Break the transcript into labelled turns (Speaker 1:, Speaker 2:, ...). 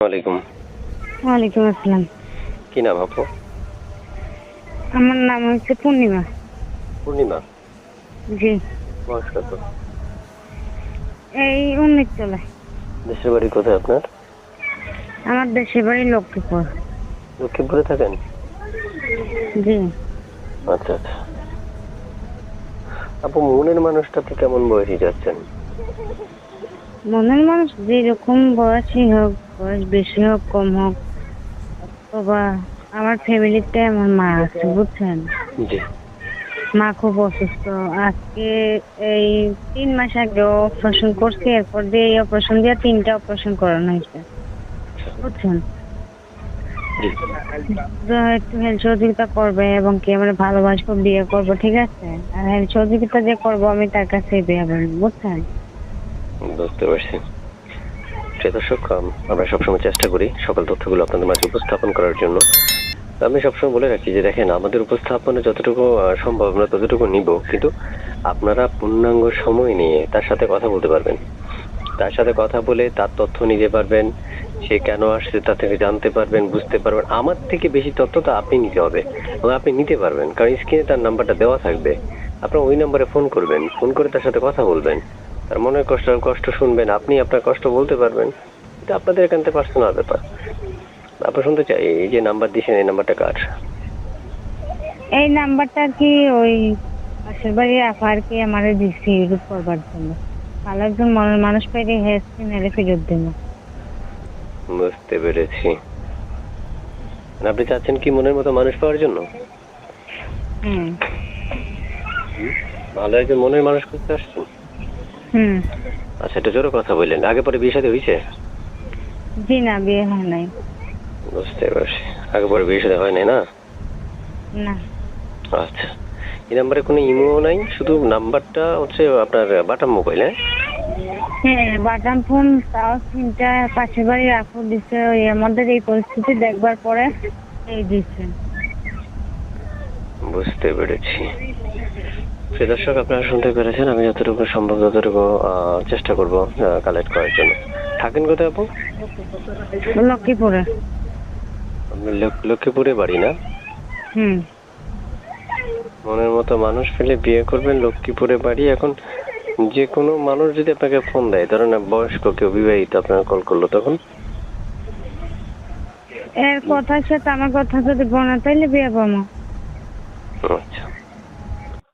Speaker 1: ওয়ালাইকুম।
Speaker 2: ওয়ালাইকুম আসসালাম।
Speaker 1: কি নাম আপু?
Speaker 2: আমার নাম হচ্ছে পূর্ণিমা।
Speaker 1: পূর্ণিমা।
Speaker 2: জি।
Speaker 1: বয়স কত?
Speaker 2: এই ১৯ তলায়।
Speaker 1: দেশের বাড়ি কোথায় আপনার?
Speaker 2: আমার দেশের বাড়ি লক্ষ্মীপুর।
Speaker 1: লক্ষ্মীপুরে থাকেন?
Speaker 2: জি।
Speaker 1: আচ্ছা আচ্ছা। আপু, মনের মানুষটা আপনি কেমন বয়সী যাচ্ছেন?
Speaker 2: মনের মানুষ যেরকম বয়সই হোক, বয়স বেশি হোক কম হোক, অথবা আমার ফ্যামিলিতে আমার মা আছে, বুঝছেন?
Speaker 1: জি।
Speaker 2: মা খুব অসুস্থ। আজকে এই ৩ মাস আগে অপারেশন করছি, এরপর দিয়ে এই অপারেশন দিয়ে ৩টা অপারেশন করানো হয়েছে,
Speaker 1: আচ্ছা।
Speaker 2: বুঝছেন?
Speaker 1: জি।
Speaker 2: তো একটু হেল্প সহযোগিতা করবে এবং কি আমরা ভালোবাসবো, বিয়ে করবো, ঠিক আছে? আর হেল্প সহযোগিতা যে করবো আমি তার কাছে বিয়ে করবো, বুঝছেন?
Speaker 1: বুঝতে পারছি। প্রিয় দর্শক, আমরা সবসময় চেষ্টা করি সকল তথ্যগুলো আপনাদের মাঝে উপস্থাপন করার জন্য। তো আমি সবসময় বলে রাখি যে দেখেন, আমাদের উপস্থাপনে যতটুকু সম্ভব আমরা ততটুকু নিব, কিন্তু আপনারা পূর্ণাঙ্গ সময় নিয়ে তার সাথে কথা বলতে পারবেন। তার সাথে কথা বলে তার তথ্য নিতে পারবেন, সে কেন আসছে তা থেকে জানতে পারবেন, বুঝতে পারবেন। আমার থেকে বেশি তথ্য তো আপনি নিতে হবে এবং আপনি নিতে পারবেন, কারণ স্ক্রিনে তার নাম্বারটা দেওয়া থাকবে। আপনার ওই নাম্বারে ফোন করবেন, ফোন করে তার সাথে কথা বলবেন, তার মনের কষ্ট শুনবেন, আপনি আপনার কষ্ট বলতে পারবেন। এটা আপনাদের একান্তে পার্সোনাল ব্যাপার। আপনি শুনতে চাই, এই যে নাম্বার দিয়েছেন এই নাম্বারটা কার?
Speaker 2: এই নাম্বারটা কি ওই পাশের বাড়ির আপা আর কি আমারে দিছি ইউজ করবার জন্য। ভালো একজন মনের মানুষ পেলে হেসে মেরে ফেরত দেবো।
Speaker 1: বুঝতে পেরেছি। মানে আপনি চাচ্ছেন কি মনের মতো মানুষ পাওয়ার জন্য?
Speaker 2: হুম।
Speaker 1: ভালো একজন মনের মানুষ খুঁজতে আসছেন?
Speaker 2: হুম।
Speaker 1: আচ্ছা, এটা জোরে কথা বললেন। আগে পরে বিয়ে শাদী হয়েছে?
Speaker 2: জি না, বিয়ে হয় নাই।
Speaker 1: বুঝতে পারছি। আগে পরে বিয়ে শাদী হয় নাই না?
Speaker 2: না।
Speaker 1: আচ্ছা। এই নাম্বারে কোনো ইমো নাই, শুধু নাম্বারটা হচ্ছে আপনার বাটাম মোবাইল?
Speaker 2: হ্যাঁ, বাটাম ফোন, তাও সিমটা পাশের বাড়ির আপু দিছে। ওই আমাদের এই পরিস্থিতি দেখবার পরে এই দিচ্ছে।
Speaker 1: বুঝতে পেরেছি। প্রিয় দর্শক, আপনারা শুনতে পেরেছেন। আমি যতটুকু সম্ভব ততটুকু চেষ্টা করব কালেক্ট করার জন্য। থাকেন কোথায় আপু?
Speaker 2: লক্ষ্মীপুরে।
Speaker 1: আপনি লক্ষ্মীপুরে বাড়ি না?
Speaker 2: হুম।
Speaker 1: মনের মতো মানুষ পেলে বিয়ে করবেন, লক্ষ্মীপুরে বাড়ি। এখন যে কোনো মানুষ যদি আপনাকে ফোন দেয়, ধরেন বয়স্ক কেউ বিবাহিত আপনার কল করলো, তখন?
Speaker 2: এর কথার সাথে আমার কথা যদি বনে তাইলে বিয়ে করবো।
Speaker 1: আচ্ছা।